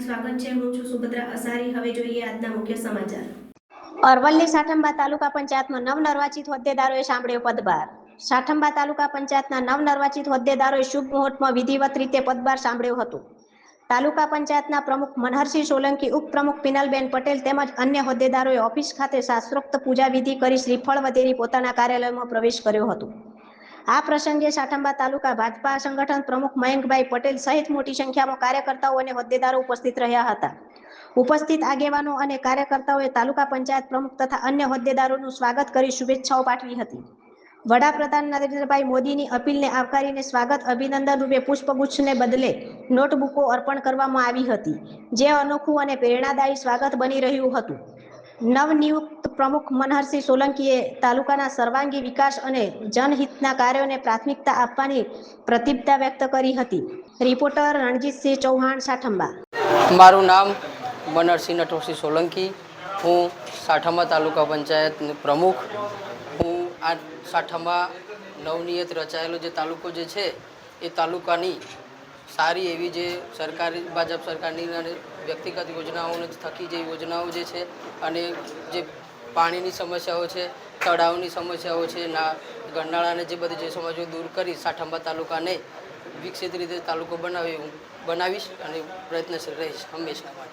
સ્વાગત છે। હું છું સુભદ્રા અસારી। હવે જોઈએ આજના મુખ્ય સમાચાર। અરવલ્લી સાઠંબા તાલુકા પંચાયતમાં નવનિર્વાચિત હોદ્દેદારોએ સાંભળ્યો પદભાર। સાઠંબા તાલુકા પંચાયતના નવનિર્વાચિત હોદ્દેદારોએ શુભ મુહૂર્તમાં વિધિવત રીતે પદભાર સાંભળ્યો હતો। તાલુકા પંચાયતના પ્રમુખ મનહરસિંહ સોલંકી, ઉપપ્રમુખ પિનલબેન પટેલ તેમજ અન્ય હોદ્દેદારોએ ઓફિસ ખાતે શાસ્ત્રોક્ત પૂજા વિધિ કરી શ્રીફળ વધેરી પોતાના કાર્યાલયમાં પ્રવેશ કર્યો હતો। આ પ્રસંગે સાઠંબા તાલુકા ભાજપા સંગઠન પ્રમુખ મયંકભાઈ પટેલ સહિત મોટી સંખ્યામાં કાર્યકર્તાઓ અને હોદ્દેદારો ઉપસ્થિત રહ્યા હતા। ઉપસ્થિત આગેવાનો અને કાર્યકર્તાઓએ તાલુકા પંચાયત પ્રમુખ તથા અન્ય હોદ્દેદારોનું સ્વાગત કરી શુભેચ્છાઓ પાઠવી હતી। વડાપ્રધાન નરેન્દ્રભાઈ મોદીની અપીલને આવકારીને સ્વાગત અભિનંદન રૂપે પુષ્પગુચ્છને બદલે નોટબુકો અર્પણ કરવામાં આવી હતી, જે અનોખું અને પ્રેરણાદાયી સ્વાગત બની રહ્યું હતું। નવનિયુક્ત પ્રમુખ મનહરસિંહ સોલંકીએ તાલુકાના સર્વાંગી વિકાસ અને જનહિતના કાર્યોને પ્રાથમિકતા આપવાની પ્રતિબદ્ધતા વ્યક્ત કરી હતી। રિપોર્ટર રણજીતસિંહ ચૌહાણ, સાઠંબા। મારું નામ મનહરસિંહ નટવરસિંહ સોલંકી। હું સાઠંબા તાલુકા પંચાયતનો પ્રમુખ। હું આ સાઠંબા નવનિયત રચાયેલો જે તાલુકો જે છે એ તાલુકાની સારી એવી જે સરકારી ભાજપ સરકારની અને વ્યક્તિગત યોજનાઓને થકી જે યોજનાઓ જે છે અને જે પાણીની સમસ્યાઓ છે, તળાવની સમસ્યાઓ છે, ગરનાળાને જે બધી જે સમસ્યાઓ દૂર કરી સાઠંબા તાલુકાને વિકસિત રીતે તાલુકો બનાવીશ અને પ્રયત્નશીલ રહીશ હંમેશા માટે।